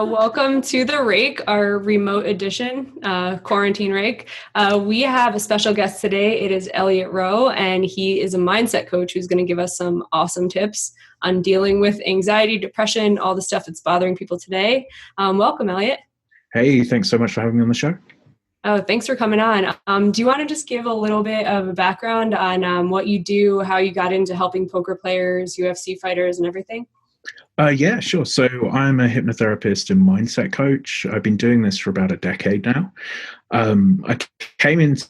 Welcome to the Rake, our remote edition, quarantine Rake. We have a special guest today. It is Elliot Roe, and he is a mindset coach who's going to give us some awesome tips on dealing with anxiety, depression, all the stuff that's bothering people today. Welcome, Elliot. Hey, thanks so much for having me on the show. Oh, thanks for coming on. Do you want to just give a little bit of a background on what you do, how you got into helping poker players, UFC fighters, and everything? Yeah, sure. So I'm a hypnotherapist and mindset coach. I've been doing this for about a decade now. I came into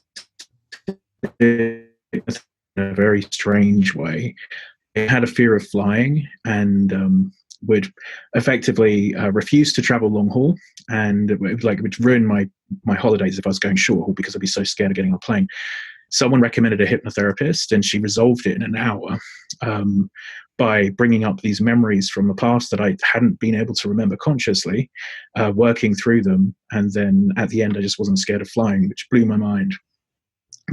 it in a very strange way. I had a fear of flying and would effectively refuse to travel long haul, and it would ruin my holidays if I was going short haul because I'd be so scared of getting on a plane. Someone recommended a hypnotherapist, and she resolved it in an hour by bringing up these memories from the past that I hadn't been able to remember consciously, working through them. And then at the end, I just wasn't scared of flying, which blew my mind.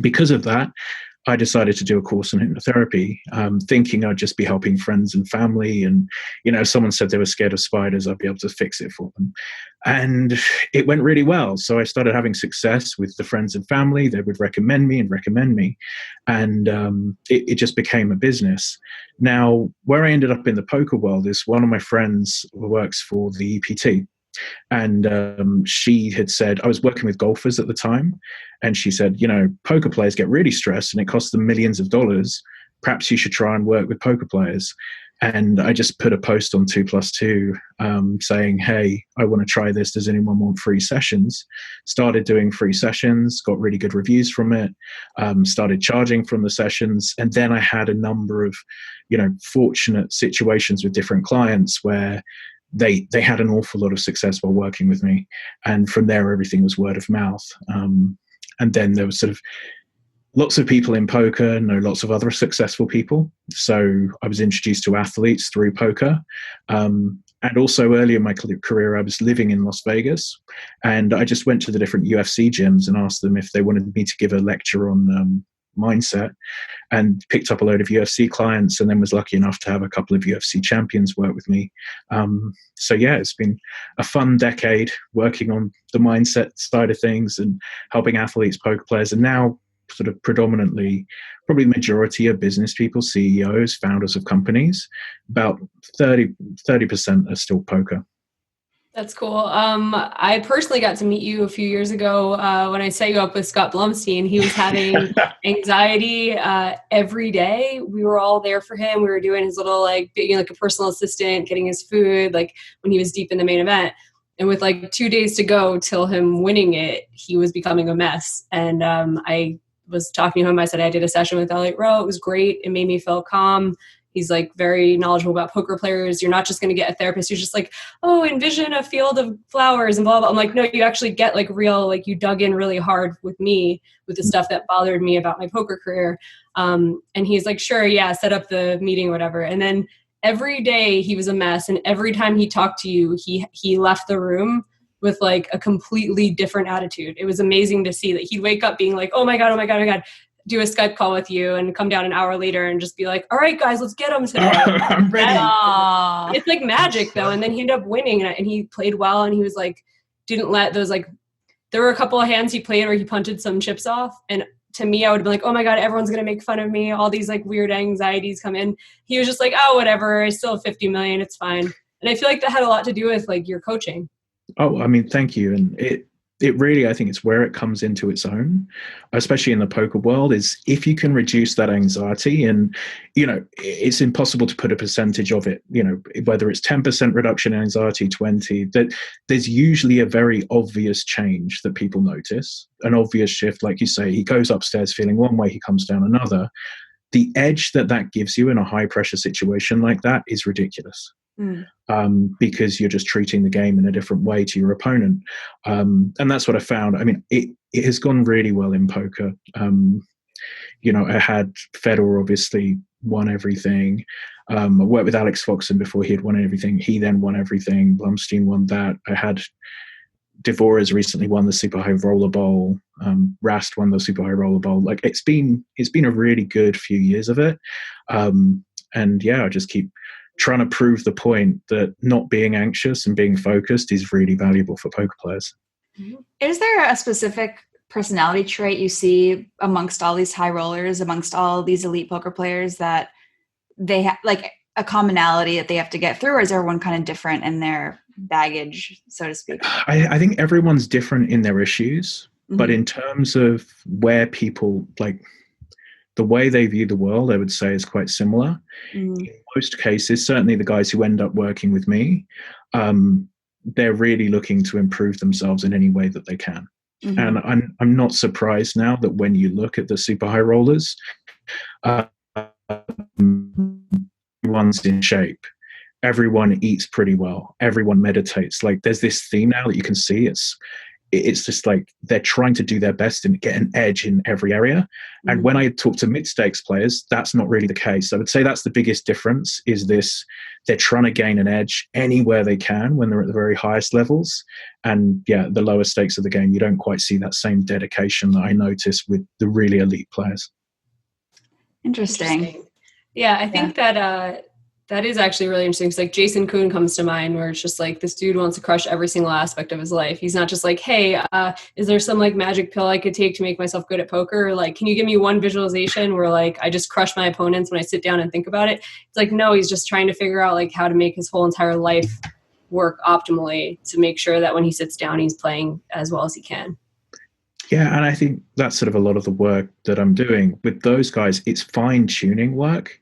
Because of that, I decided to do a course on hypnotherapy, thinking I'd just be helping friends and family. And, if someone said they were scared of spiders, I'd be able to fix it for them. And it went really well. So I started having success with the friends and family. They would recommend me. And it just became a business. Now, where I ended up in the poker world is one of my friends works for the EPT. And she had said, I was working with golfers at the time, and she said, poker players get really stressed and it costs them millions of dollars. Perhaps you should try and work with poker players. And I just put a post on 2+2 saying, hey, I want to try this. Does anyone want free sessions? Started doing free sessions, got really good reviews from it, started charging from the sessions. And then I had a number of, fortunate situations with different clients where they had an awful lot of success while working with me. And from there, everything was word of mouth. And then there was sort of lots of people in poker, know lots of other successful people. So I was introduced to athletes through poker. And also early in my career, I was living in Las Vegas. And I just went to the different UFC gyms and asked them if they wanted me to give a lecture on mindset, and picked up a load of UFC clients, and then was lucky enough to have a couple of UFC champions work with me. So yeah, it's been a fun decade working on the mindset side of things and helping athletes, poker players, and now sort of predominantly, probably the majority of business people, CEOs, founders of companies, about 30% are still poker. That's cool. I personally got to meet you a few years ago when I set you up with Scott Blumstein. He was having anxiety every day. We were all there for him. We were doing his little being like a personal assistant, getting his food, like when he was deep in the main event. And with 2 days to go till him winning it, he was becoming a mess. And I was talking to him. I said, I did a session with Elliot Roe. It was great. It made me feel calm. He's very knowledgeable about poker players. You're not just going to get a therapist. You're just envision a field of flowers and blah, blah. I'm like, no, you actually get real, you dug in really hard with me, with the stuff that bothered me about my poker career. And he's like, sure, yeah, set up the meeting, whatever. And then every day he was a mess. And every time he talked to you, he left the room with a completely different attitude. It was amazing to see that he'd wake up being like, oh my God, do a Skype call with you and come down an hour later and just be like, all right, guys, let's get them today. I'm ready. It's like magic though. And then he ended up winning and he played well. And he was didn't let those, there were a couple of hands he played where he punted some chips off. And to me, I would have been like, oh my God, everyone's going to make fun of me. All these weird anxieties come in. He was just like, oh, whatever. I still have 50 million. It's fine. And I feel like that had a lot to do with your coaching. Oh, I mean, thank you. And it really, I think it's where it comes into its own, especially in the poker world, is if you can reduce that anxiety, and, it's impossible to put a percentage of it, whether it's 10% reduction in anxiety, 20, that there's usually a very obvious change that people notice, an obvious shift. Like you say, he goes upstairs feeling one way, he comes down another. The edge that gives you in a high pressure situation like that is ridiculous. Because you're just treating the game in a different way to your opponent. And that's what I found. I mean, it has gone really well in poker. I had Federer obviously won everything. I worked with Alex Foxen before he had won everything. He then won everything. Blumstein won that. I had Dvorak's recently won the Super High Roller Bowl. Rast won the Super High Roller Bowl. It's been a really good few years of it. And yeah, I just keep trying to prove the point that not being anxious and being focused is really valuable for poker players. Is there a specific personality trait you see amongst all these high rollers, amongst all these elite poker players, that they have like a commonality that they have to get through, or is everyone kind of different in their baggage, so to speak? I think everyone's different in their issues, but in terms of where people, like the way they view the world, I would say is quite similar. In most cases, certainly the guys who end up working with me, they're really looking to improve themselves in any way that they can. And I'm not surprised now that when you look at the super high rollers, everyone's in shape. Everyone eats pretty well. Everyone meditates. Like there's this theme now that you can see. It's just like they're trying to do their best and get an edge in every area. And when I talk to mid-stakes players, that's not really the case. I would say that's the biggest difference, is this: they're trying to gain an edge anywhere they can when they're at the very highest levels. And yeah, the lower stakes of the game, you don't quite see that same dedication that I notice with the really elite players. Interesting. Yeah, I think that that is actually really interesting. Because like Jason Kuhn comes to mind, where it's just like this dude wants to crush every single aspect of his life. He's not just like, hey, is there some like magic pill I could take to make myself good at poker? Or like, can you give me one visualization where like I just crush my opponents when I sit down and think about it? It's like, no, he's just trying to figure out like how to make his whole entire life work optimally to make sure that when he sits down, he's playing as well as he can. Yeah, and I think that's sort of a lot of the work that I'm doing with those guys. It's fine-tuning work.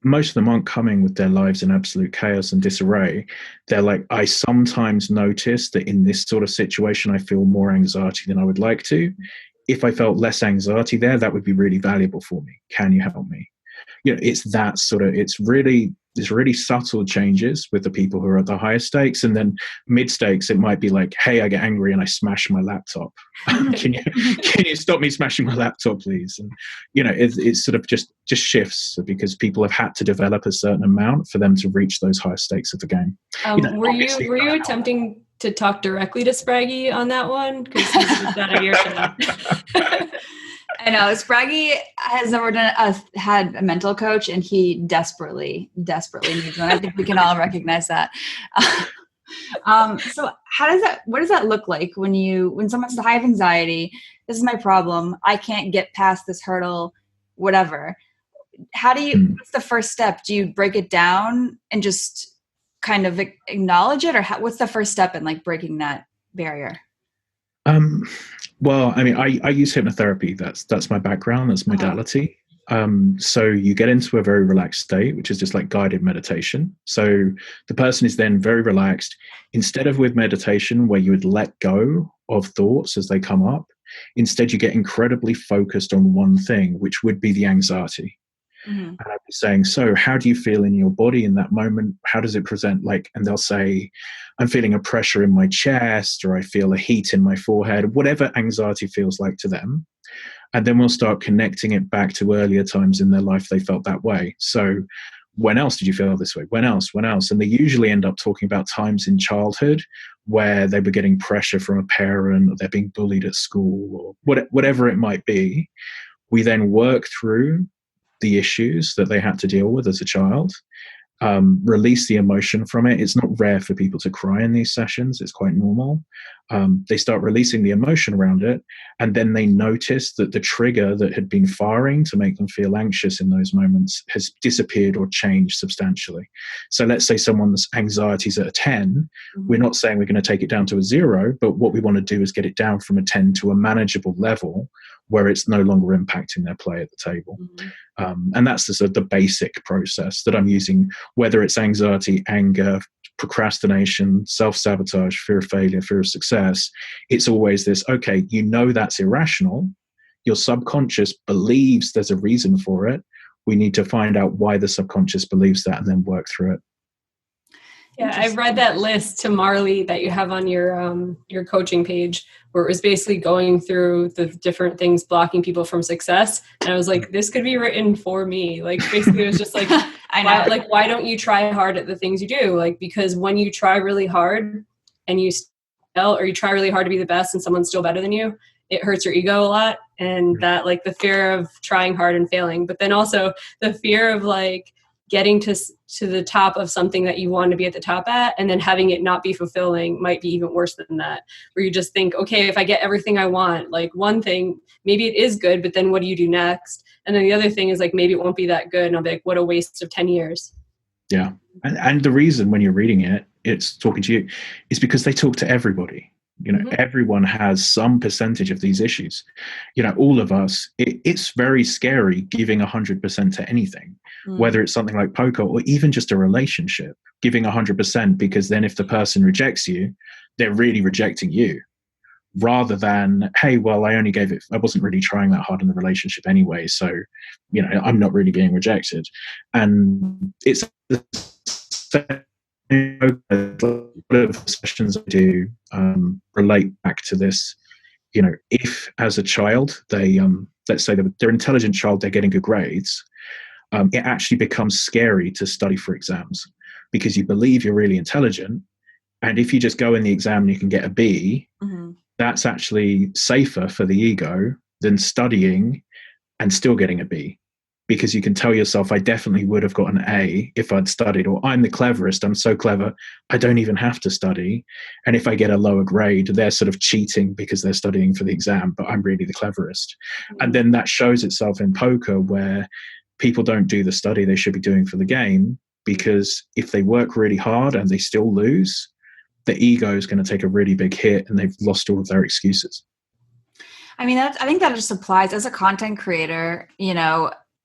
Most of them aren't coming with their lives in absolute chaos and disarray. They're like, I sometimes notice that in this sort of situation, I feel more anxiety than I would like to. If I felt less anxiety there, that would be really valuable for me. Can you help me? You know, it's that sort of, it's really subtle changes with the people who are at the highest stakes. And then mid stakes, it might be like, hey, I get angry and I smash my laptop. Can you stop me smashing my laptop, please? And, you know, it's sort of just shifts because people have had to develop a certain amount for them to reach those higher stakes of the game. Were you attempting to talk directly to Spraggy on that one? Because he's just out of earshot. I know Spraggy has never had a mental coach, and he desperately needs one. I think we can all recognize that. So what does that look like when someone's high of anxiety? This is my problem. I can't get past this hurdle, whatever. What's the first step? Do you break it down and just kind of acknowledge it, or what's the first step in like breaking that barrier? Well, I mean, I use hypnotherapy. That's my background. That's modality. So you get into a very relaxed state, which is just like guided meditation. So the person is then very relaxed. Instead of with meditation where you would let go of thoughts as they come up, instead you get incredibly focused on one thing, which would be the anxiety. And I'd be saying, so how do you feel in your body in that moment? How does it present? Like, and they'll say, I'm feeling a pressure in my chest, or I feel a heat in my forehead, whatever anxiety feels like to them. And then we'll start connecting it back to earlier times in their life they felt that way. So when else did you feel this way? When else? And they usually end up talking about times in childhood where they were getting pressure from a parent, or they're being bullied at school, or whatever it might be. We then work through the issues that they had to deal with as a child, release the emotion from it. It's not rare for people to cry in these sessions. It's quite normal. They start releasing the emotion around it, and then they notice that the trigger that had been firing to make them feel anxious in those moments has disappeared or changed substantially. So let's say someone's anxiety is at a 10. We're not saying we're going to take it down to a 0, but what we want to do is get it down from a 10 to a manageable level where it's no longer impacting their play at the table. And that's the basic process that I'm using, whether it's anxiety, anger, procrastination, self-sabotage, fear of failure, fear of success. It's always this, okay, you know that's irrational. Your subconscious believes there's a reason for it. We need to find out why the subconscious believes that and then work through it. Yeah, I've read that list to Marle that you have on your coaching page, where it was basically going through the different things blocking people from success. And I was like, this could be written for me. Like, basically it was just like, why don't you try hard at the things you do? Like, because when you try really hard and you fail, or you try really hard to be the best and someone's still better than you, it hurts your ego a lot. And that, like, the fear of trying hard and failing, but then also the fear of like getting to the top of something that you want to be at the top at, and then having it not be fulfilling might be even worse than that, where you just think, okay, if I get everything I want, like one thing, maybe it is good, but then what do you do next? And then the other thing is like, maybe it won't be that good. And I'll be like, what a waste of 10 years. Yeah. And the reason when you're reading it, it's talking to you, is because they talk to everybody. Everyone has some percentage of these issues. All of us, it's very scary giving 100% to anything, whether it's something like poker or even just a relationship, giving 100%, because then if the person rejects you, they're really rejecting you, rather than, hey, well, I wasn't really trying that hard in the relationship anyway, so, I'm not really being rejected. And it's the a lot of sessions I do relate back to this. If as a child they let's say they're an intelligent child, they're getting good grades, it actually becomes scary to study for exams, because you believe you're really intelligent, and if you just go in the exam and you can get a B, that's actually safer for the ego than studying and still getting a B. Because you can tell yourself, I definitely would have got an A if I'd studied, or I'm the cleverest, I'm so clever, I don't even have to study. And if I get a lower grade, they're sort of cheating because they're studying for the exam, but I'm really the cleverest. And then that shows itself in poker, where people don't do the study they should be doing for the game, because if they work really hard and they still lose, the ego is going to take a really big hit and they've lost all of their excuses. I mean, I think that just applies as a content creator.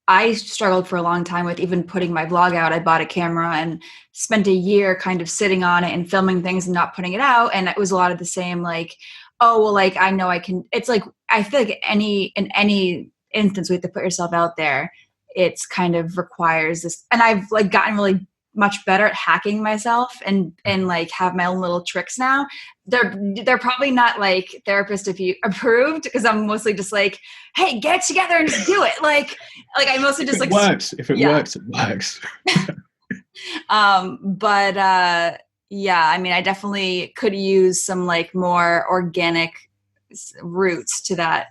I struggled for a long time with even putting my blog out. I bought a camera and spent a year kind of sitting on it and filming things and not putting it out. And it was a lot of the same, like, oh, well, like, I know I can. It's like, I feel like in any instance, we have to put yourself out there. It's kind of requires this. And I've like gotten really much better at hacking myself and like have my own little tricks now. They're probably not like therapist approved, because I'm mostly just like, hey, get it together and just do it. Like I mostly just like works. If it works, it works. Yeah, I mean, I definitely could use some like more organic roots to that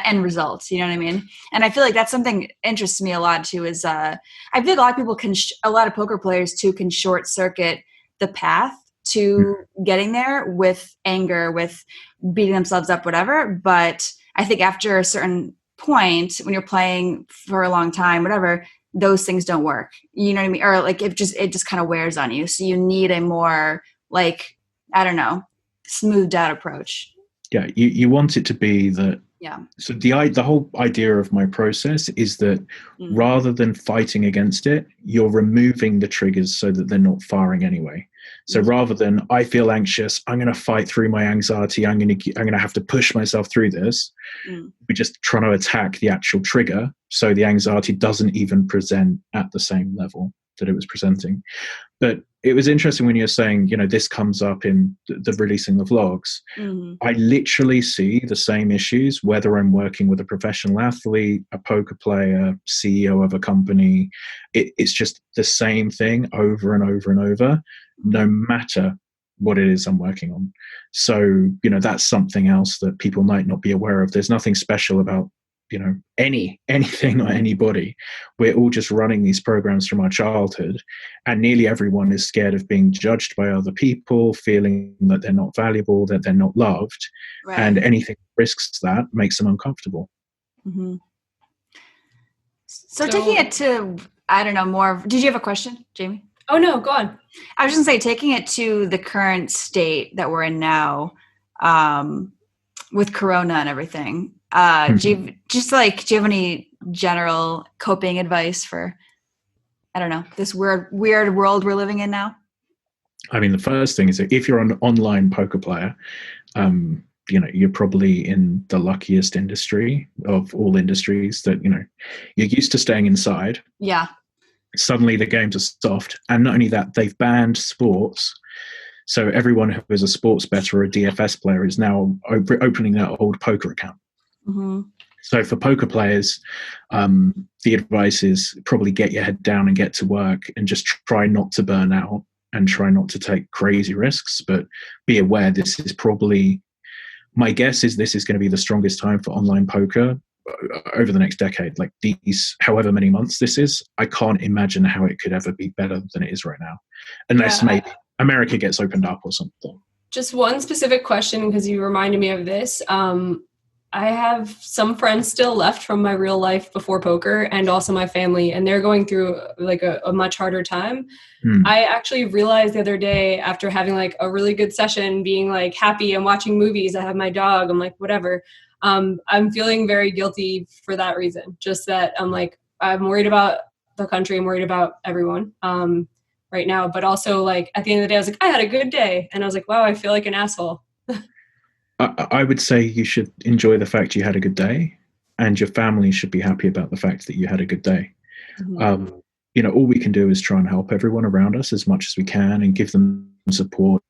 end result. You know what I mean? And I feel like that's something interests me a lot too, is I feel like a lot of people a lot of poker players too can short circuit the path to getting there with anger, with beating themselves up, whatever. But I think after a certain point, when you're playing for a long time, whatever, those things don't work. You know what I mean? Or like it just kind of wears on you. So you need a more like, I don't know, smoothed out approach. Yeah, you want it to be that. Yeah. So the whole idea of my process is that rather than fighting against it, you're removing the triggers so that they're not firing anyway. So rather than I feel anxious, I'm going to fight through my anxiety, I'm going to have to push myself through this. We're just trying to attack the actual trigger, so the anxiety doesn't even present at the same level that it was presenting. But it was interesting when you're saying, this comes up in the releasing the vlogs. I literally see the same issues, whether I'm working with a professional athlete, a poker player, CEO of a company. It's just the same thing over and over and over, no matter what it is I'm working on. So, that's something else that people might not be aware of. There's nothing special about anything or anybody. We're all just running these programs from our childhood, and nearly everyone is scared of being judged by other people, feeling that they're not valuable, that they're not loved, right. And anything that risks that makes them uncomfortable. So taking it to, I don't know, more, did you have a question, Jamie? Oh no, go on. I was just gonna say, taking it to the current state that we're in now, with Corona and everything, do you have any general coping advice for, I don't know, this weird world we're living in now? I mean, the first thing is that if you're an online poker player, you're probably in the luckiest industry of all industries, that, you're used to staying inside. Yeah. Suddenly the games are soft. And not only that, they've banned sports. So everyone who is a sports bettor or a DFS player is now opening their old poker account. So for poker players, the advice is probably get your head down and get to work, and just try not to burn out and try not to take crazy risks. But be aware, this is probably, my guess is this is going to be the strongest time for online poker over the next decade, like these however many months this is, I can't imagine how it could ever be better than it is right now, unless maybe America gets opened up or something. Just one specific question, because you reminded me of this. I have some friends still left from my real life before poker, and also my family, and they're going through like a much harder time. I actually realized the other day, after having like a really good session, being like happy and watching movies, I have my dog, I'm like, whatever. I'm feeling very guilty for that reason. Just that I'm like, I'm worried about the country. I'm worried about everyone right now. But also like at the end of the day, I was like, I had a good day. And I was like, wow, I feel like an asshole. I would say you should enjoy the fact you had a good day, and your family should be happy about the fact that you had a good day. All we can do is try and help everyone around us as much as we can and give them support.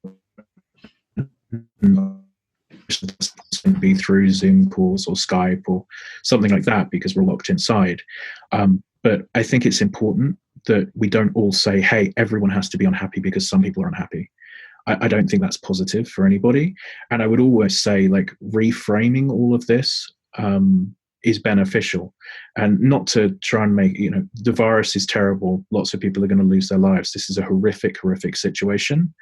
Be through Zoom calls or Skype or something like that, because we're locked inside. But I think it's important that we don't all say, hey, everyone has to be unhappy because some people are unhappy. I don't think that's positive for anybody. And I would always say, like, reframing all of this is beneficial, and not to try and make, the virus is terrible. Lots of people are going to lose their lives. This is a horrific situation.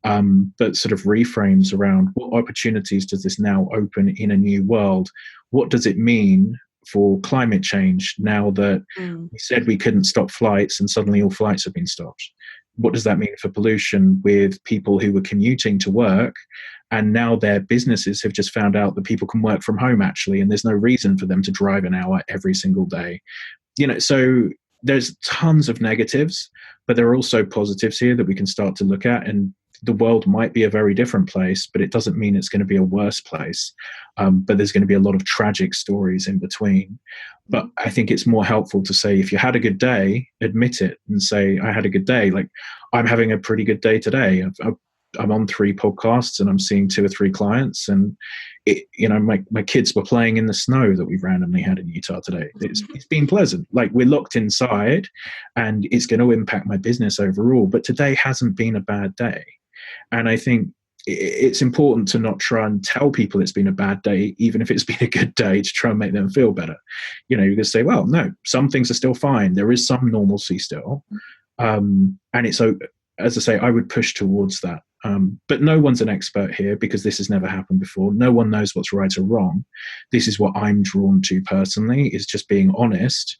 But sort of reframes around what opportunities does this now open in a new world? What does it mean for climate change now that we said we couldn't stop flights and suddenly all flights have been stopped? What does that mean for pollution with people who were commuting to work, and now their businesses have just found out that people can work from home actually, and there's no reason for them to drive an hour every single day? So there's tons of negatives, but there are also positives here that we can start to look at. And the world might be a very different place, but it doesn't mean it's going to be a worse place. But there's going to be a lot of tragic stories in between. But I think it's more helpful to say, if you had a good day, admit it and say, I had a good day. Like, I'm having a pretty good day today. I'm on 3 podcasts and I'm seeing 2 or 3 clients, and my kids were playing in the snow that we randomly had in Utah today. It's been pleasant. Like, we're locked inside and it's going to impact my business overall, but today hasn't been a bad day. And I think it's important to not try and tell people it's been a bad day, even if it's been a good day, to try and make them feel better. You can say, well, no, some things are still fine. There is some normalcy still. And it's, as I say, I would push towards that. But no one's an expert here, because this has never happened before. No one knows what's right or wrong. This is what I'm drawn to personally, is just being honest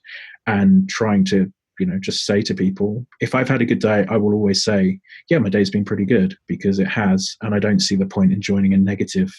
and trying to, just say to people, if I've had a good day, I will always say, yeah, my day's been pretty good, because it has. And I don't see the point in joining a negative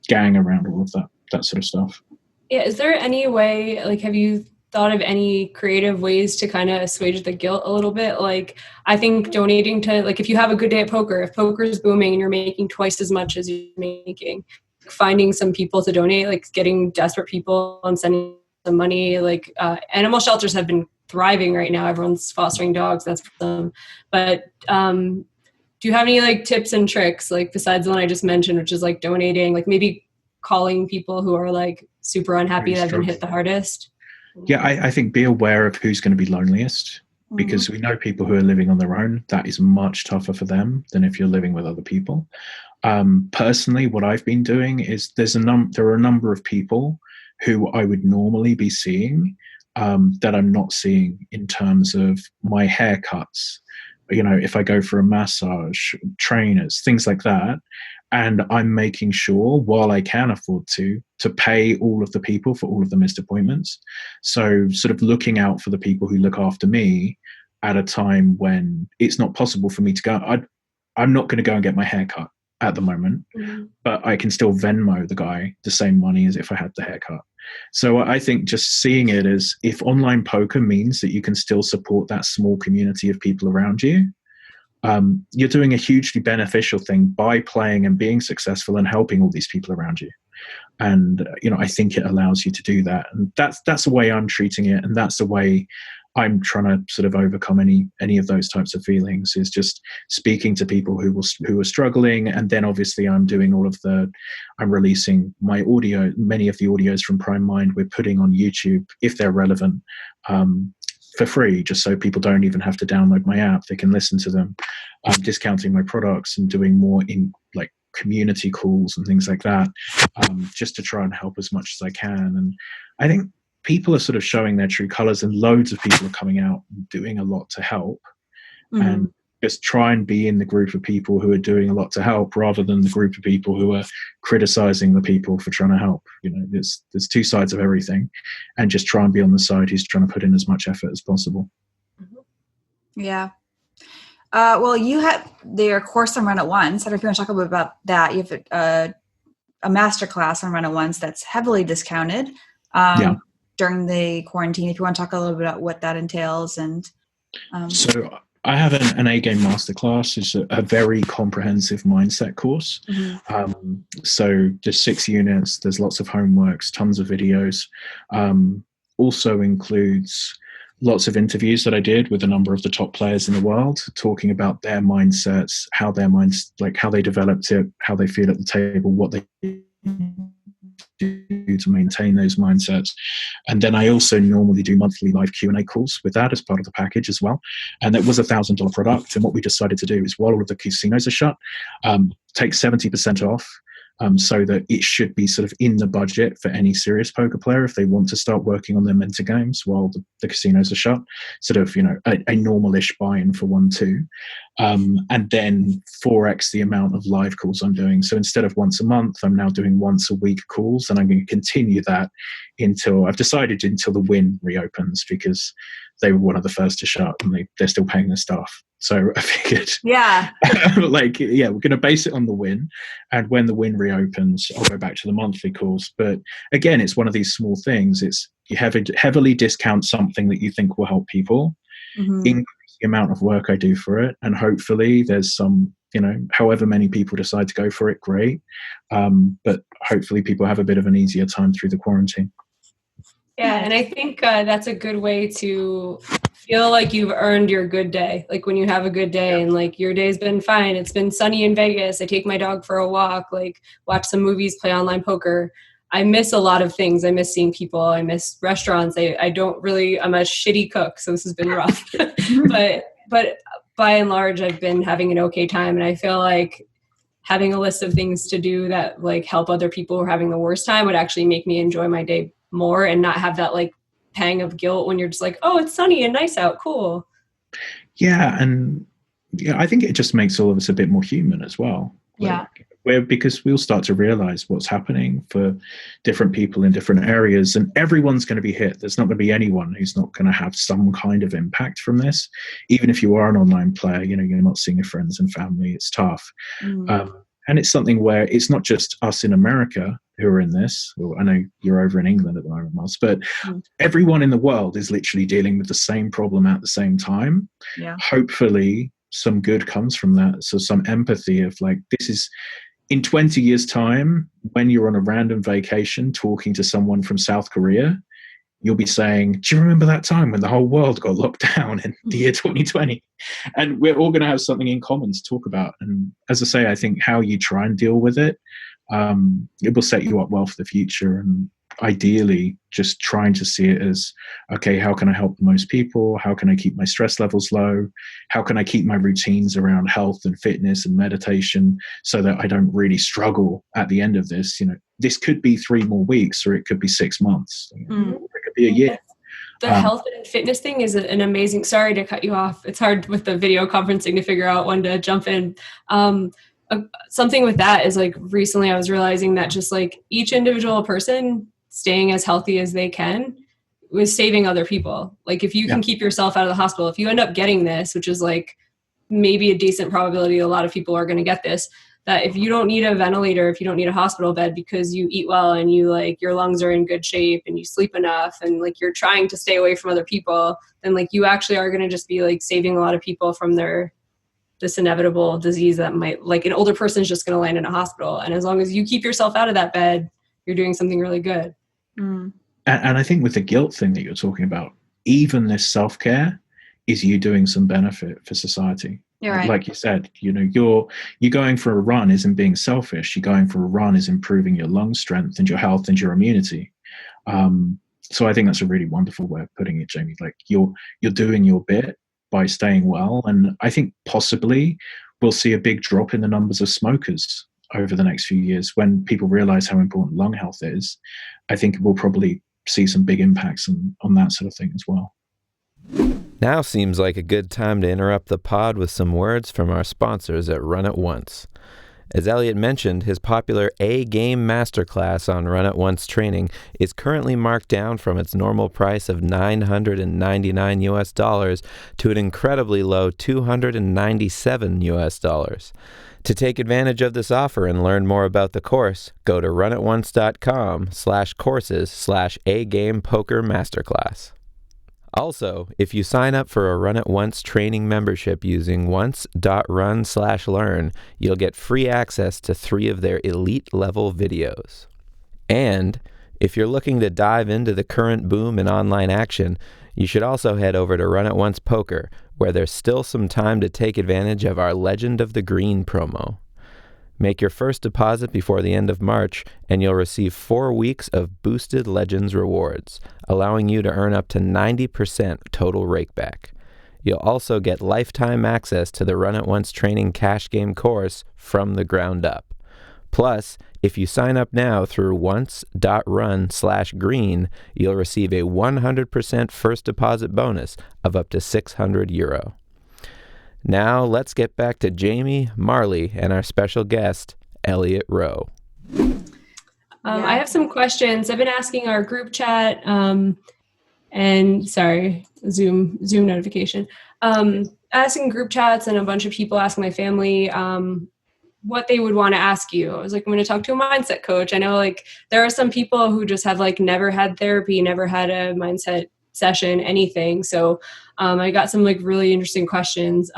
gang around all of that sort of stuff. Yeah. Is there any way, like, have you thought of any creative ways to kind of assuage the guilt a little bit? Like, I think donating to, like, if you have a good day at poker, if poker is booming and you're making twice as much as you're making, finding some people to donate, like getting desperate people and sending them money. Like, animal shelters have been thriving right now. Everyone's fostering dogs. That's them. But do you have any like tips and tricks, like besides the one I just mentioned, which is like donating, like maybe calling people who are like super unhappy that have been hit the hardest? Yeah, I think be aware of who's going to be loneliest, because we know people who are living on their own. That is much tougher for them than if you're living with other people. Personally, what I've been doing is there are a number of people who I would normally be seeing that I'm not seeing, in terms of my haircuts, if I go for a massage, trainers, things like that. And I'm making sure, while I can afford to pay all of the people for all of the missed appointments. So sort of looking out for the people who look after me at a time when it's not possible for me to go. I'm not going to go and get my hair cut at the moment, but I can still Venmo the guy the same money as if I had the haircut. So I think just seeing it as, if online poker means that you can still support that small community of people around you, you're doing a hugely beneficial thing by playing and being successful and helping all these people around you. And, I think it allows you to do that. And that's the way I'm treating it. And that's the way I'm trying to sort of overcome any of those types of feelings, is just speaking to people who are struggling. And then obviously I'm doing I'm releasing my audio, many of the audios from Prime Mind we're putting on YouTube, if they're relevant, for free, just so people don't even have to download my app. They can listen to them. I'm discounting my products and doing more community calls and things like that, just to try and help as much as I can. And I think people are sort of showing their true colors, and loads of people are coming out and doing a lot to help. And just try and be in the group of people who are doing a lot to help, rather than the group of people who are criticizing the people for trying to help. There's two sides of everything, and just try and be on the side who's trying to put in as much effort as possible. Yeah. Well, you have your course on Run It Once. I don't know if you want to talk a little bit about that. You have a masterclass on Run It Once that's heavily discounted during the quarantine. If you want to talk a little bit about what that entails. And so I have an A-Game Masterclass. It's a very comprehensive mindset course. So there's 6 units. There's lots of homeworks, tons of videos. Also includes lots of interviews that I did with a number of the top players in the world, talking about their mindsets, how they developed it, how they feel at the table, what they do to maintain those mindsets. And then I also normally do monthly live Q&A calls with that as part of the package as well. And it was $1,000 product. And what we decided to do is, while all of the casinos are shut, take 70% off. So that it should be sort of in the budget for any serious poker player if they want to start working on their mentor games while the casinos are shut. Sort of, a normal-ish buy-in for 1-2. And then 4x the amount of live calls I'm doing. So instead of once a month, I'm now doing once a week calls, and I'm going to continue that until the Win reopens, because they were one of the first to shut, and they're still paying their staff. So I figured, we're going to base it on the Win. And when the Win reopens, I'll go back to the monthly calls. But again, it's one of these small things. It's you heavily discount something that you think will help people, increase the amount of work I do for it. And hopefully there's some, however many people decide to go for it, great. But hopefully people have a bit of an easier time through the quarantine. Yeah, and I think that's a good way to feel like you've earned your good day. Like when you have a good day and like your day's been fine. It's been sunny in Vegas. I take my dog for a walk, like watch some movies, play online poker. I miss a lot of things. I miss seeing people. I miss restaurants. I'm a shitty cook, so this has been rough. but by and large, I've been having an okay time. And I feel like having a list of things to do that like help other people who are having the worst time would actually make me enjoy my day more and not have that like pang of guilt when you're just like, oh, it's sunny and nice out. Cool. Yeah. And I think it just makes all of us a bit more human as well. Because we'll start to realize what's happening for different people in different areas, and everyone's going to be hit. There's not going to be anyone who's not going to have some kind of impact from this. Even if you are an online player, you're not seeing your friends and family. It's tough. And it's something where it's not just us in America who are in this. Well, I know you're over in England at the moment, Miles, but everyone in the world is literally dealing with the same problem at the same time. Yeah. Hopefully some good comes from that. So some empathy of like, this is in 20 years time, when you're on a random vacation talking to someone from South Korea, you'll be saying, do you remember that time when the whole world got locked down in the year 2020? And we're all going to have something in common to talk about. And as I say, I think how you try and deal with it, it will set you up well for the future. And ideally, just trying to see it as, okay, how can I help the most people? How can I keep my stress levels low? How can I keep my routines around health and fitness and meditation so that I don't really struggle at the end of this? This could be 3 more weeks, or it could be 6 months. It could be a year. The health and fitness thing is an amazing, sorry to cut you off. It's hard with the video conferencing to figure out when to jump in. Something with that is like recently I was realizing that just like each individual person staying as healthy as they can was saving other people. Like if you can keep yourself out of the hospital, if you end up getting this, which is like maybe a decent probability a lot of people are going to get this, that if you don't need a ventilator, if you don't need a hospital bed because you eat well and you like your lungs are in good shape and you sleep enough and like you're trying to stay away from other people, then like you actually are going to just be like saving a lot of people from this inevitable disease that might, like an older person is just going to land in a hospital. And as long as you keep yourself out of that bed, you're doing something really good. And I think with the guilt thing that you're talking about, even this self-care is you doing some benefit for society. Right. Like you said, you're going for a run isn't being selfish. You're going for a run is improving your lung strength and your health and your immunity. So I think that's a really wonderful way of putting it, Jamie. Like you're doing your bit by staying well. And I think possibly we'll see a big drop in the numbers of smokers over the next few years. When people realize how important lung health is, I think we'll probably see some big impacts on that sort of thing as well. Now seems like a good time to interrupt the pod with some words from our sponsors at Run It Once. As Elliot mentioned, his popular A-Game Masterclass on Run It Once training is currently marked down from its normal price of $999 to an incredibly low $297. To take advantage of this offer and learn more about the course, go to runitonce.com/courses/A-Game Poker Masterclass. Also, if you sign up for a Run It Once training membership using once.run/learn, you'll get free access to 3 of their elite level videos. And if you're looking to dive into the current boom in online action, you should also head over to Run It Once Poker, where there's still some time to take advantage of our Legend of the Green promo. Make your first deposit before the end of March, and you'll receive 4 weeks of boosted Legends rewards, allowing you to earn up to 90% total rakeback. You'll also get lifetime access to the Run It Once training cash game course from the ground up. Plus, if you sign up now through once.run/green, you'll receive a 100% first deposit bonus of up to €600. Now, let's get back to Jamie, Marle, and our special guest, Elliot Roe. I have some questions. I've been asking our group chat, and sorry, Zoom notification. Asking group chats and a bunch of people asking my family what they would want to ask you. I was like, I'm going to talk to a mindset coach. I know like there are some people who just have like never had therapy, never had a mindset session, anything. So I got some like really interesting questions.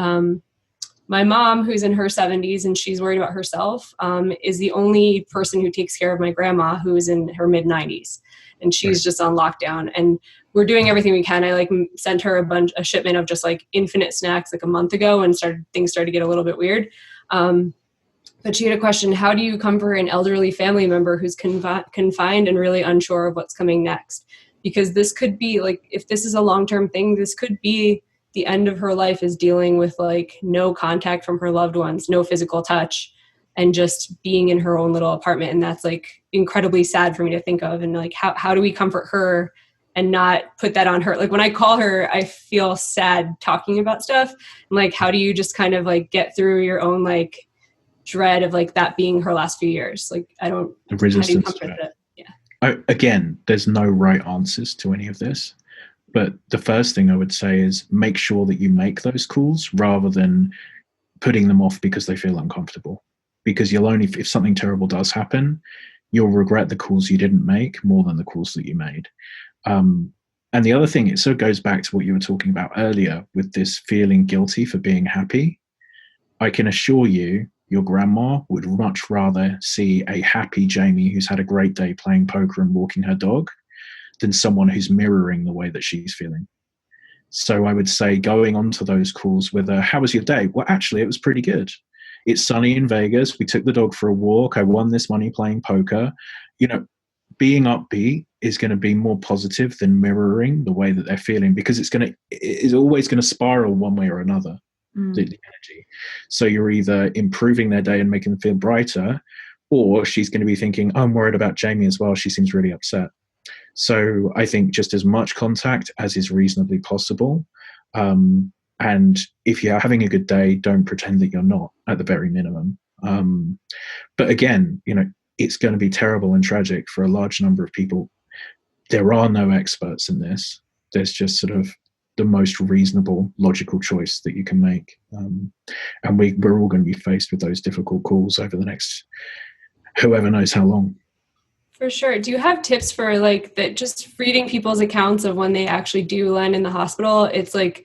My mom, who's in her 70s and she's worried about herself, is the only person who takes care of my grandma, who is in her mid-90s, and she's just on lockdown. And we're doing everything we can. I like sent her a shipment of just like infinite snacks like a month ago, and things started to get a little bit weird. But she had a question: how do you comfort an elderly family member who's confined and really unsure of what's coming next? Because this could be like, if this is a long-term thing, this could be the end of her life, is dealing with like no contact from her loved ones, no physical touch, and just being in her own little apartment. And that's like incredibly sad for me to think of. And like, how do we comfort her and not put that on her? Like when I call her, I feel sad talking about stuff. And like, how do you just kind of like get through your own like dread of like that being her last few years? Like, I don't, the resistance how do you comfort it? Again, there's no right answers to any of this, but the first thing I would say is make sure that you make those calls rather than putting them off because they feel uncomfortable. Because you'll only, if something terrible does happen, you'll regret the calls you didn't make more than the calls that you made. And the other thing, it sort of goes back to what you were talking about earlier with this feeling guilty for being happy. I can assure you, your grandma would much rather see a happy Jamie who's had a great day playing poker and walking her dog than someone who's mirroring the way that she's feeling. So I would say going on to those calls with how was your day? Well, actually, it was pretty good. It's sunny in Vegas. We took the dog for a walk. I won this money playing poker. You know, being upbeat is going to be more positive than mirroring the way that they're feeling, because it's always going to spiral one way or another. The energy. So you're either improving their day and making them feel brighter, or she's going to be thinking, I'm worried about Jamie as well. She seems really upset. So I think just as much contact as is reasonably possible. And if you're having a good day, don't pretend that you're not, at the very minimum. But again, you know, it's going to be terrible and tragic for a large number of people. There are no experts in this. There's just sort of the most reasonable, logical choice that you can make. And we're all going to be faced with those difficult calls over the next whoever knows how long. For sure. Do you have tips for like that, just reading people's accounts of when they actually do land in the hospital? It's like,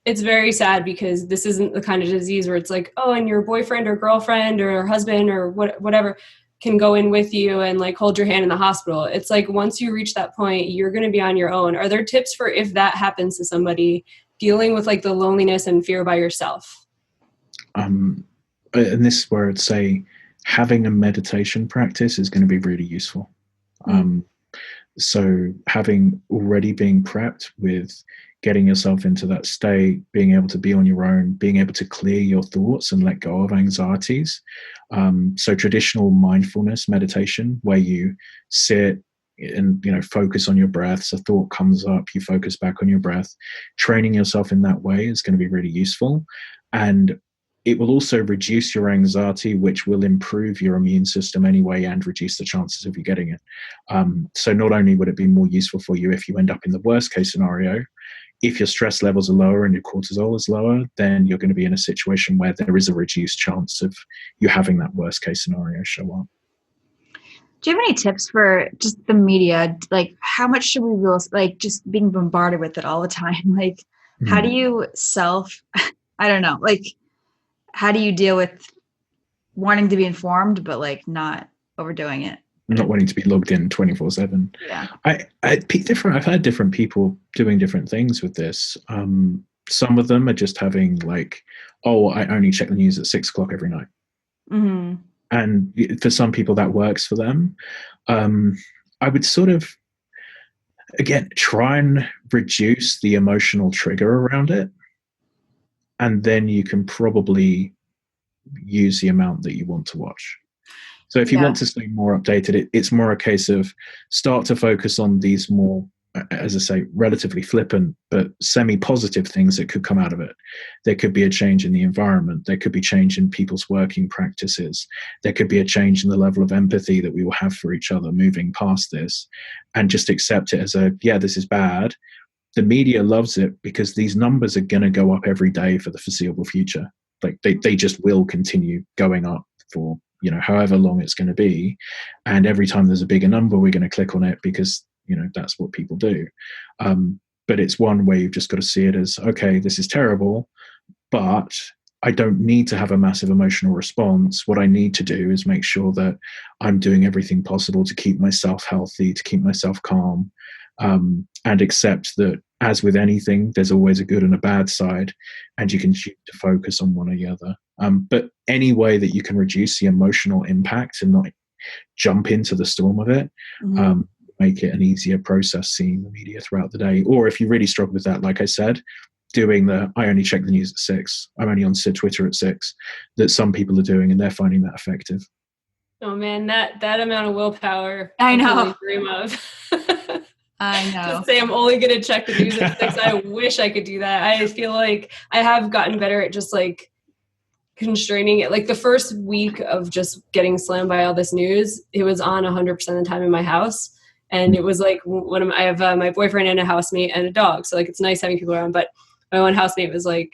it's very sad because this isn't the kind of disease where it's like, oh, and your boyfriend or girlfriend or husband or whatever can go in with you and like hold your hand in the hospital. It's like once you reach that point, you're going to be on your own. Are there tips for if that happens to somebody dealing with like the loneliness and fear by yourself? And this is where I'd say having a meditation practice is going to be really useful. So having already been prepped with getting yourself into that state, being able to be on your own, being able to clear your thoughts and let go of anxieties, So traditional mindfulness meditation, where you sit and focus on your breath. So thought comes up, you focus back on your breath. Training yourself in that way is going to be really useful, and it will also reduce your anxiety, which will improve your immune system anyway and reduce the chances of you getting it. So not only would it be more useful for you if you end up in the worst case scenario, if your stress levels are lower and your cortisol is lower, then you're going to be in a situation where there is a reduced chance of you having that worst case scenario show up. Do you have any tips for just the media? Like, how much should we realize, like, just being bombarded with it all the time? Like, how do you I don't know, like, how do you deal with wanting to be informed, but like not overdoing it? Not wanting to be logged in 24/7. Yeah. I've had different people doing different things with this. Some of them are just having like, oh, I only check the news at 6 o'clock every night. Mm-hmm. And for some people that works for them. I would sort of, again, try and reduce the emotional trigger around it. And then you can probably use the amount that you want to watch. So if you want to stay more updated, it's more a case of start to focus on these more, as I say, relatively flippant but semi-positive things that could come out of it. There could be a change in the environment. There could be change in people's working practices. There could be a change in the level of empathy that we will have for each other moving past this, and just accept it as this is bad. The media loves it because these numbers are going to go up every day for the foreseeable future. Like they just will continue going up for, however long it's going to be. And every time there's a bigger number, we're going to click on it because, that's what people do. But it's one way you've just got to see it as, okay, this is terrible, but I don't need to have a massive emotional response. What I need to do is make sure that I'm doing everything possible to keep myself healthy, to keep myself calm, and accept that, as with anything, there's always a good and a bad side, and you can choose to focus on one or the other. But any way that you can reduce the emotional impact and not jump into the storm of it, make it an easier process seeing the media throughout the day. Or if you really struggle with that, like I said, doing I only check the news at 6, I'm only on Twitter at 6, that some people are doing, and they're finding that effective. Oh man, that amount of willpower, I know. I dream of. I know. Just say I'm only going to check the news at 6. I wish I could do that. I feel like I have gotten better at just like constraining it. Like the first week of just getting slammed by all this news, it was on 100% of the time in my house. And it was like I have my boyfriend and a housemate and a dog. So like, it's nice having people around. But my one housemate was like,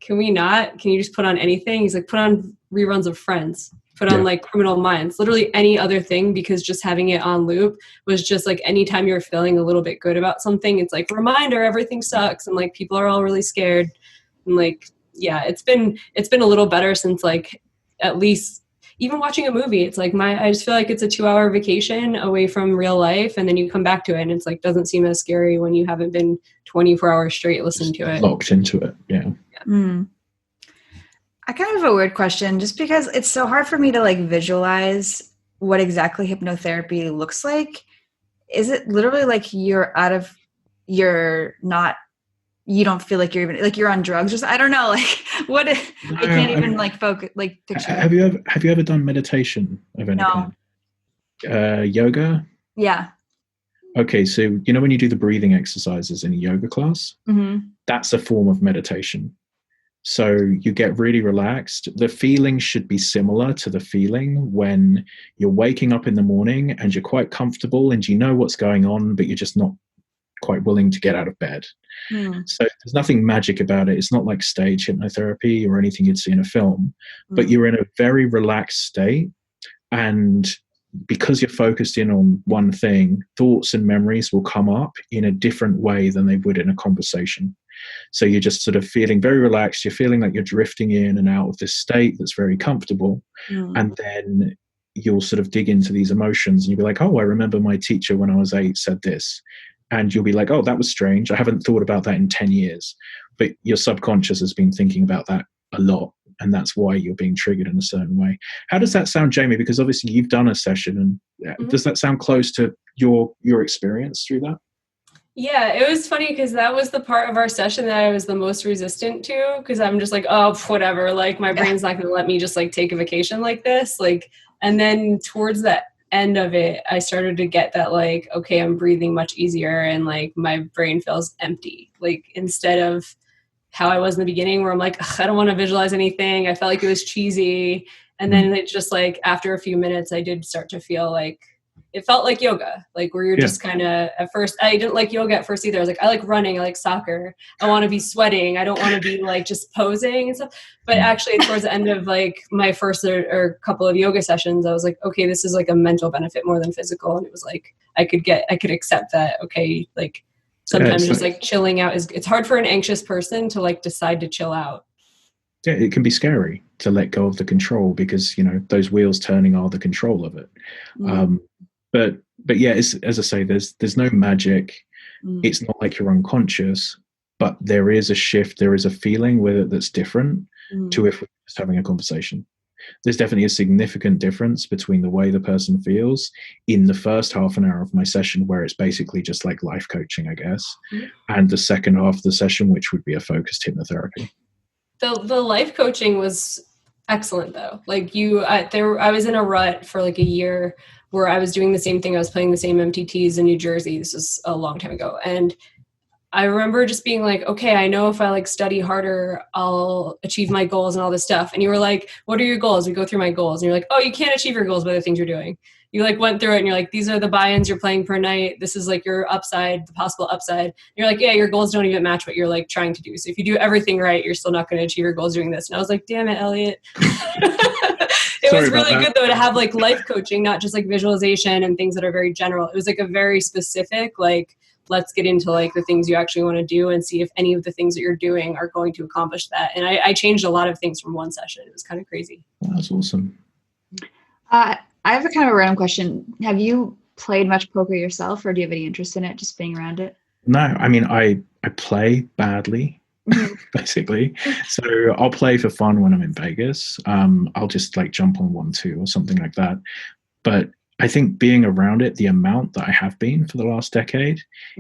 can you just put on anything? He's like, put on reruns of Friends. Put on like Criminal Minds, literally any other thing, because just having it on loop was just like anytime you're feeling a little bit good about something, it's like reminder, everything sucks, and like people are all really scared. And like, yeah, it's been a little better since like at least even watching a movie. It's like I just feel like it's a 2-hour vacation away from real life, and then you come back to it and it's like doesn't seem as scary when you haven't been 24 hours straight listening to it. Locked into it, yeah. I kind of have a weird question, just because it's so hard for me to like visualize what exactly hypnotherapy looks like. Is it literally like you don't feel like you're even like you're on drugs? Just I don't know, like what I can't even like focus, like picture. Have you ever done meditation of any kind? Yoga? Yeah. Okay, so when you do the breathing exercises in a yoga class, that's a form of meditation. So you get really relaxed. The feeling should be similar to the feeling when you're waking up in the morning and you're quite comfortable and you know what's going on, but you're just not quite willing to get out of bed. So there's nothing magic about it. It's not like stage hypnotherapy or anything you'd see in a film, but you're in a very relaxed state. And because you're focused in on one thing, thoughts and memories will come up in a different way than they would in a conversation. So you're just sort of feeling very relaxed. You're feeling like you're drifting in and out of this state that's very comfortable. And then you'll sort of dig into these emotions and you'll be like, oh, I remember my teacher when I was 8 said this. And you'll be like, oh, that was strange. I haven't thought about that in 10 years. But your subconscious has been thinking about that a lot. And that's why you're being triggered in a certain way. How does that sound, Jamie? Because obviously you've done a session, and does that sound close to your experience through that? Yeah, it was funny because that was the part of our session that I was the most resistant to, because I'm just like, oh, whatever. Like my brain's not going to let me just like take a vacation like this. Like, and then towards the end of it, I started to get that like, okay, I'm breathing much easier and like my brain feels empty. Like instead of how I was in the beginning where I'm like, I don't want to visualize anything. I felt like it was cheesy. And then it just like after a few minutes, I did start to feel like it felt like yoga, like where you're just kind of at first, I didn't like yoga at first either. I was like, I like running. I like soccer. I want to be sweating. I don't want to be like just posing and stuff. But actually towards the end of like my first or couple of yoga sessions, I was like, okay, this is like a mental benefit more than physical. And it was like, I could accept that. Okay. Like sometimes just like chilling out it's hard for an anxious person to like decide to chill out. Yeah, it can be scary to let go of the control because, you know, those wheels turning are the control of it. But yeah, it's, as I say, there's no magic. It's not like you're unconscious, but there is a shift. There is a feeling with it that's different to if we're just having a conversation. There's definitely a significant difference between the way the person feels in the first half an hour of my session, where it's basically just like life coaching, I guess, and the second half of the session, which would be a focused hypnotherapy. The life coaching was excellent though. Like I was in a rut for like a year where I was doing the same thing. I was playing the same MTTs in New Jersey. This was a long time ago. And I remember just being like, okay, I know if I like study harder, I'll achieve my goals and all this stuff. And you were like, what are your goals? We go through my goals. And you're like, oh, you can't achieve your goals by the things you're doing. You like went through it and you're like, these are the buy-ins you're playing per night. This is like your upside, the possible upside. And you're like, yeah, your goals don't even match what you're like trying to do. So if you do everything right, you're still not going to achieve your goals doing this. And I was like, damn it, Elliot. It was really good though to have like life coaching, not just like visualization and things that are very general. It was like a very specific, like, let's get into like the things you actually want to do and see if any of the things that you're doing are going to accomplish that. And I changed a lot of things from one session. It was kind of crazy. That's awesome. I have a kind of a random question. Have you played much poker yourself, or do you have any interest in it, just being around it? No, I mean, I play badly, basically. So I'll play for fun when I'm in Vegas. I'll just like jump on 1-2 or something like that. But I think being around it, the amount that I have been for the last decade,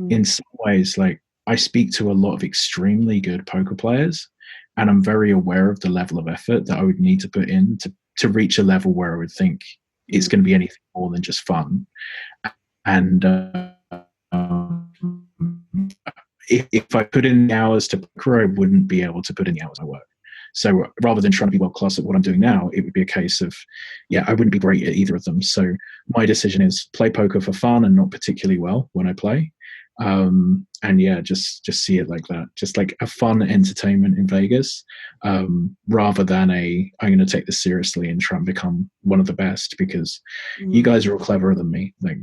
in some ways, like I speak to a lot of extremely good poker players, and I'm very aware of the level of effort that I would need to put in to reach a level where I would think it's going to be anything more than just fun. And if I put in the hours to poker, I wouldn't be able to put in the hours I work. So rather than trying to be world class at what I'm doing now, it would be a case of, I wouldn't be great at either of them. So my decision is play poker for fun and not particularly well when I play. Just see it like that, just like a fun entertainment in Vegas, rather than I'm going to take this seriously and try and become one of the best because you guys are all cleverer than me. Like,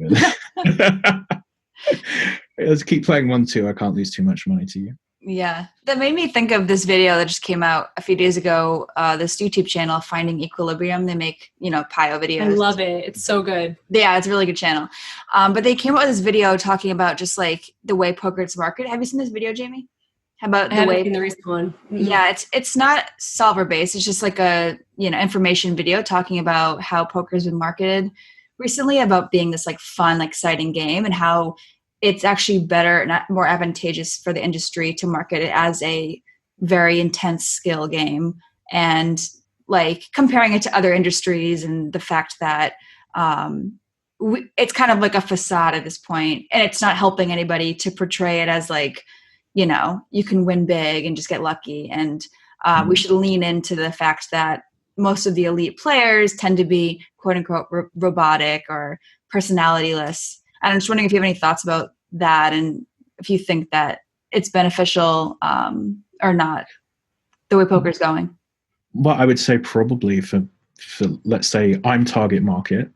let's keep playing 1-2. I can't lose too much money to you. Yeah, that made me think of this video that just came out a few days ago. This YouTube channel, Finding Equilibrium. They make, PIO videos. I love it. It's so good. Yeah, it's a really good channel. But they came out with this video talking about just like the way poker is marketed. Have you seen this video, Jamie? How about the way in the recent one? Mm-hmm. Yeah, it's not solver based. It's just like a information video talking about how poker's been marketed recently, about being this like fun, exciting game, and how it's actually better, not more advantageous for the industry to market it as a very intense skill game, and like comparing it to other industries, and the fact that it's kind of like a facade at this point, and it's not helping anybody to portray it as like, you can win big and just get lucky. And we should lean into the fact that most of the elite players tend to be quote unquote robotic or personalityless. And I'm just wondering if you have any thoughts about that, and if you think that it's beneficial or not, the way poker's going. Well, I would say probably for let's say I'm target market.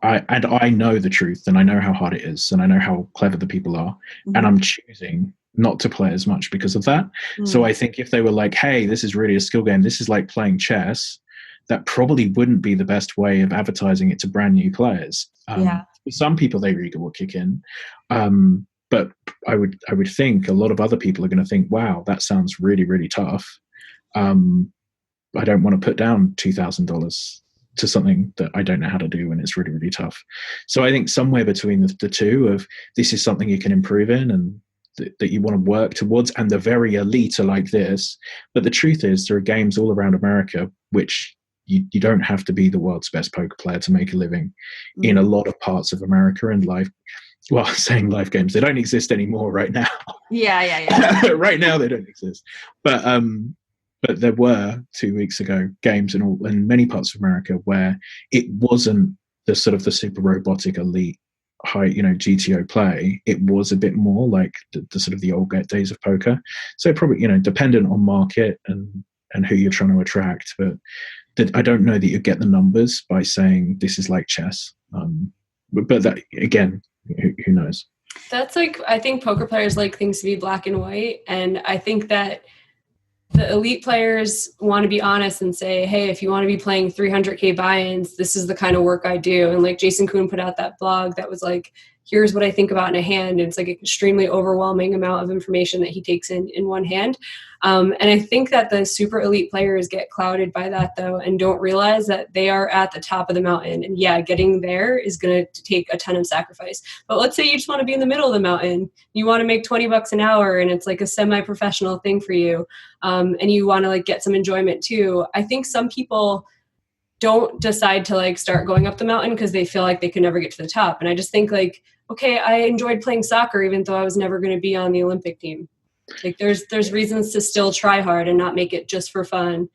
I know the truth, and I know how hard it is, and I know how clever the people are, and I'm choosing not to play as much because of that. So I think if they were like, hey, this is really a skill game, this is like playing chess, that probably wouldn't be the best way of advertising it to brand new players. For some people, their ego will kick in. But I would think a lot of other people are going to think, wow, that sounds really, really tough. I don't want to put down $2,000 to something that I don't know how to do when it's really, really tough. So I think somewhere between the two of this is something you can improve in and that you want to work towards, and the very elite are like this. But the truth is there are games all around America which you don't have to be the world's best poker player to make a living in a lot of parts of America. And saying live games, they don't exist anymore right now. Yeah. Right now they don't exist. But there were 2 weeks ago games in many parts of America where it wasn't the sort of the super robotic elite high, GTO play. It was a bit more like the sort of the old days of poker. So probably, dependent on market and who you're trying to attract. But I don't know that you get the numbers by saying this is like chess. But that, again, who knows? That's I think poker players like things to be black and white. And I think that the elite players want to be honest and say, hey, if you want to be playing 300K buy-ins, this is the kind of work I do. And Jason Kuhn put out that blog that was here's what I think about in a hand. And it's an extremely overwhelming amount of information that he takes in one hand. And I think that the super elite players get clouded by that though, and don't realize that they are at the top of the mountain. And yeah, getting there is going to take a ton of sacrifice. But let's say you just want to be in the middle of the mountain. You want to make $20 an hour and it's a semi-professional thing for you. And you want to get some enjoyment too. I think some people don't decide to start going up the mountain because they feel like they could never get to the top. And I just think okay, I enjoyed playing soccer even though I was never going to be on the Olympic team. There's reasons to still try hard and not make it just for fun.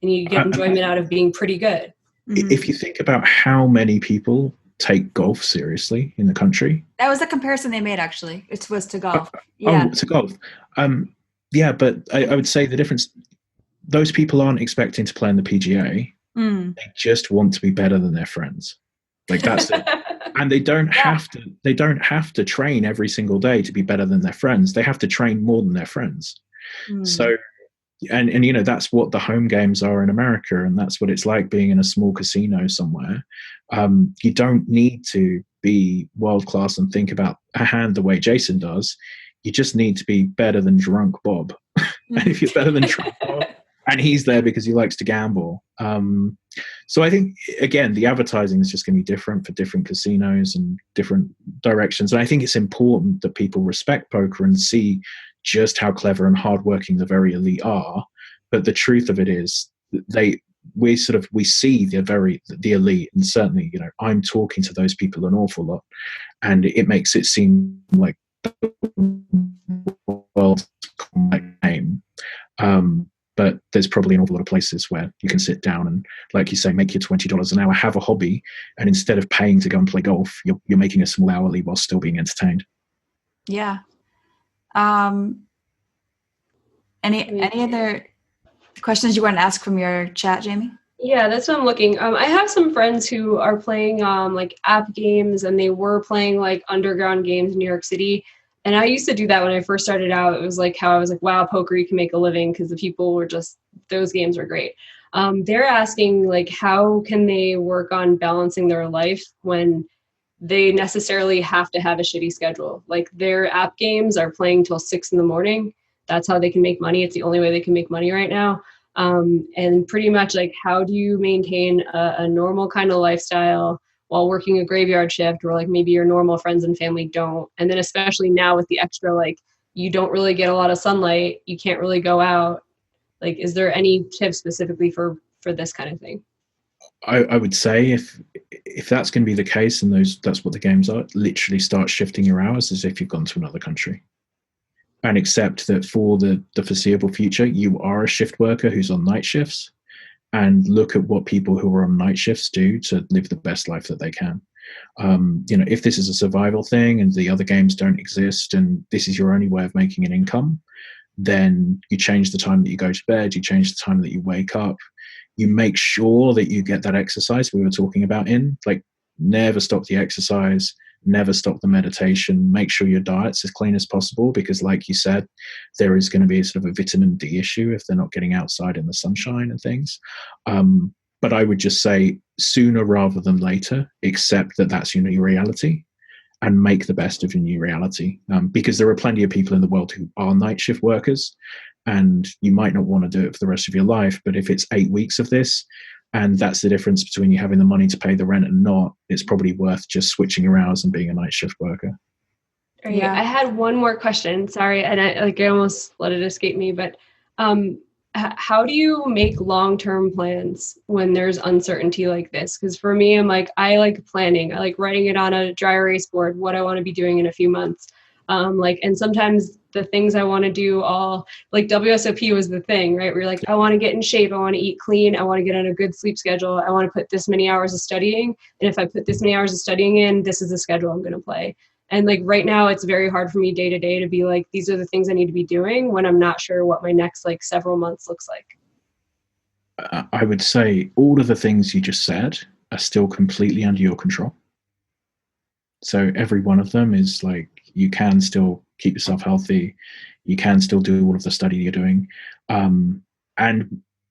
And you get enjoyment out of being pretty good. If you think about how many people take golf seriously in the country. That was the comparison they made, actually. It was to golf. To golf. Yeah, but I would say the difference, those people aren't expecting to play in the PGA. They just want to be better than their friends. That's it. And they don't have to train every single day to be better than their friends. They have to train more than their friends. So and that's what the home games are in America, and that's what it's like being in a small casino somewhere. You don't need to be world class and think about a hand the way Jason does. You just need to be better than drunk Bob. And if you're better than drunk Bob, and he's there because he likes to gamble. So I think, again, the advertising is just going to be different for different casinos and different directions. And I think it's important that people respect poker and see just how clever and hardworking the very elite are. But the truth of it is we see the elite, and certainly, I'm talking to those people an awful lot, and it makes it seem like the world's game. But there's probably an awful lot of places where you can sit down and, like you say, make your $20 an hour, have a hobby, and instead of paying to go and play golf, you're making a small hourly while still being entertained. Yeah. Any other questions you want to ask from your chat, Jamie? Yeah, that's what I'm looking. I have some friends who are playing app games, and they were playing underground games in New York City. And I used to do that when I first started out. It was how I was wow, poker, you can make a living, because the people were those games were great. They're asking how can they work on balancing their life when they necessarily have to have a shitty schedule. Their app games are playing till 6 a.m. That's how they can make money. It's the only way they can make money right now. And pretty much how do you maintain a normal kind of lifestyle while working a graveyard shift, or maybe your normal friends and family don't. And then especially now with the extra, you don't really get a lot of sunlight, you can't really go out. Is there any tips specifically for this kind of thing? I would say if that's going to be the case, and that's what the games are, literally start shifting your hours as if you've gone to another country. And accept that for the foreseeable future, you are a shift worker who's on night shifts. And look at what people who are on night shifts do to live the best life that they can. If this is a survival thing and the other games don't exist and this is your only way of making an income, then you change the time that you go to bed, you change the time that you wake up, you make sure that you get that exercise we were talking about never stop the exercise, never stop the meditation, make sure your diet's as clean as possible, because like you said, there is going to be a sort of a vitamin D issue if they're not getting outside in the sunshine and things. But I would just say sooner rather than later, accept that that's your new reality and make the best of your new reality. Because there are plenty of people in the world who are night shift workers, and you might not want to do it for the rest of your life, but if it's 8 weeks of this, And that's the difference between you having the money to pay the rent and not. It's probably worth just switching your hours and being a night shift worker. Right. Yeah. I had one more question. Sorry. And I almost let it escape me, but how do you make long-term plans when there's uncertainty like this? Because for me, I like planning. I like writing it on a dry erase board, what I want to be doing in a few months. And sometimes the things I want to do like WSOP was the thing, right? Where you're like, I want to get in shape. I want to eat clean. I want to get on a good sleep schedule. I want to put this many hours of studying. And if I put this many hours of studying in, this is the schedule I'm going to play. And like right now, it's very hard for me day to day to be like, these are the things I need to be doing when I'm not sure what my next like several months looks like. I would say all of the things you just said are still completely under your control. So every one of them is like, you can still keep yourself healthy. You can still do all of the study you're doing. And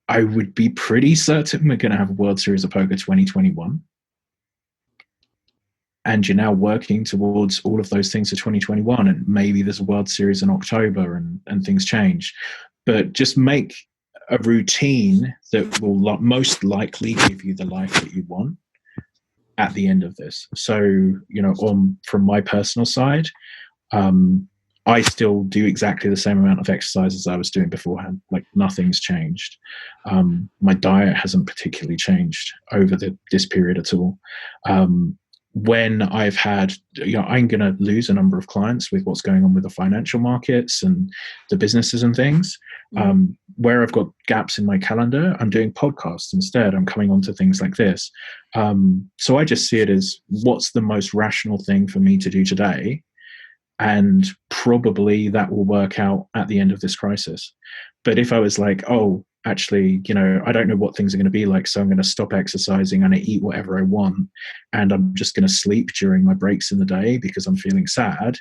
I would be pretty certain we're going to have a World Series of Poker 2021. And you're now working towards all of those things for 2021. And maybe there's a World Series in October and things change. But just make a routine that will most likely give you the life that you want at the end of this. So, from my personal side, I still do exactly the same amount of exercise as I was doing beforehand. Like nothing's changed. My diet hasn't particularly changed over this period at all. When I've had, I'm going to lose a number of clients with what's going on with the financial markets and the businesses and things. Where I've got gaps in my calendar, I'm doing podcasts instead. I'm coming on to things like this. So I just see it as what's the most rational thing for me to do today. And probably that will work out at the end of this crisis. But if I was like, oh, actually, I don't know what things are going to be like, so I'm going to stop exercising and I eat whatever I want, and I'm just going to sleep during my breaks in the day because I'm feeling sad,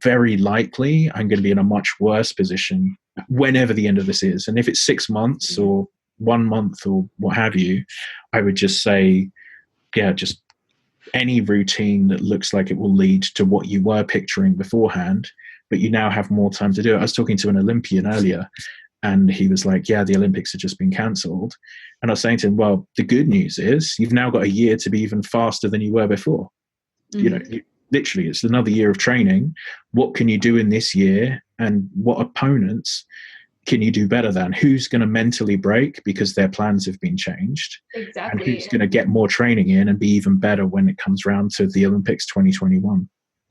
very likely I'm going to be in a much worse position whenever the end of this is. And if it's 6 months or 1 month or what have you, I would just say, just any routine that looks like it will lead to what you were picturing beforehand, but you now have more time to do it. I was talking to an Olympian earlier, and he was like, yeah, the Olympics have just been cancelled. And I was saying to him, well, the good news is you've now got a year to be even faster than you were before. Literally, it's another year of training. What can you do in this year? And what opponents can you do better than? Who's going to mentally break because their plans have been changed? Exactly. And who's going to get more training in and be even better when it comes around to the Olympics 2021?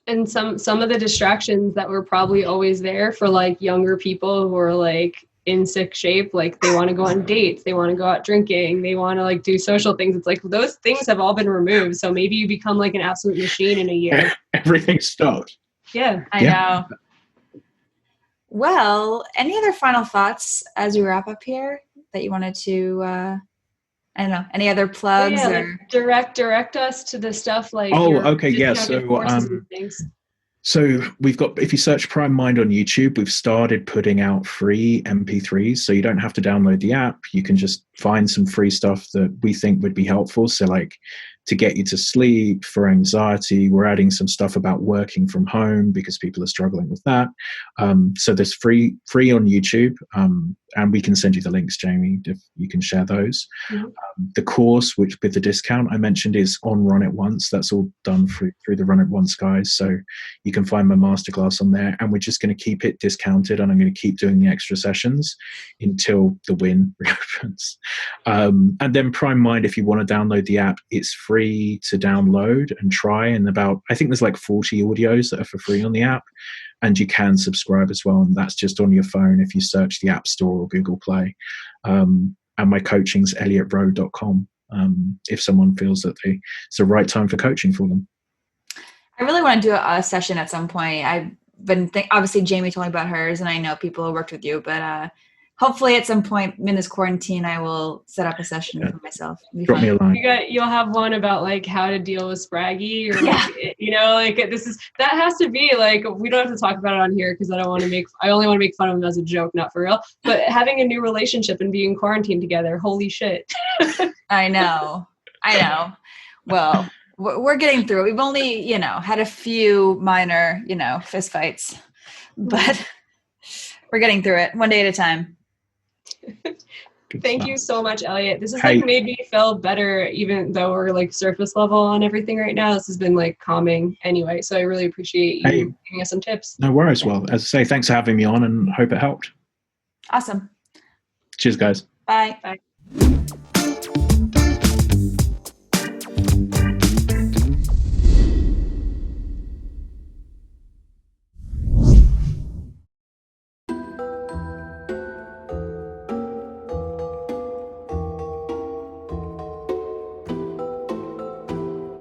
And some of the distractions that were probably always there for like younger people who are like in sick shape, like they want to go on dates, they want to go out drinking, they want to like do social things. It's like those things have all been removed. So maybe you become like an absolute machine in a year. Everything stopped. Yeah. I know. Well, any other final thoughts as we wrap up here that you wanted to, I don't know, any other plugs? Like direct us to the stuff like. Okay. Yeah. So we've got, if you search Prime Mind on YouTube, we've started putting out free MP3s. So you don't have to download the app. You can just find some free stuff that we think would be helpful. So like to get you to sleep, for anxiety, we're adding some stuff about working from home because people are struggling with that. So there's free on YouTube. And we can send you the links, Jamie, if you can share those. The course, which with the discount I mentioned, is on Run It Once. That's all done through the Run It Once guys. So you can find my masterclass on there, and we're just going to keep it discounted, and I'm going to keep doing the extra sessions until the win reopens. And then Prime Mind, if you want to download the app, it's free to download and try. And I think there's like 40 audios that are for free on the app. And you can subscribe as well. And that's just on your phone if you search the App Store or Google Play. And my coaching's elliotroe.com if someone feels that it's the right time for coaching for them. I really want to do a session at some point. I've been obviously Jamie told me about hers, and I know people who worked with you, but hopefully at some point in this quarantine, I will set up a session for myself. Drop me a line. You'll have one about like how to deal with spraggy, or like, that has to be like, we don't have to talk about it on here because I only want to make fun of them as a joke, not for real. But having a new relationship and being quarantined together, holy shit. I know. Well, we're getting through it. We've only, had a few minor, fist fights, but we're getting through it one day at a time. Thank you so much, Elliot. This has like made me feel better, even though we're like surface level on everything right now. This has been like calming anyway. So I really appreciate you giving us some tips. No worries. Well, as I say, thanks for having me on and hope it helped. Awesome. Cheers, guys. Bye. Bye.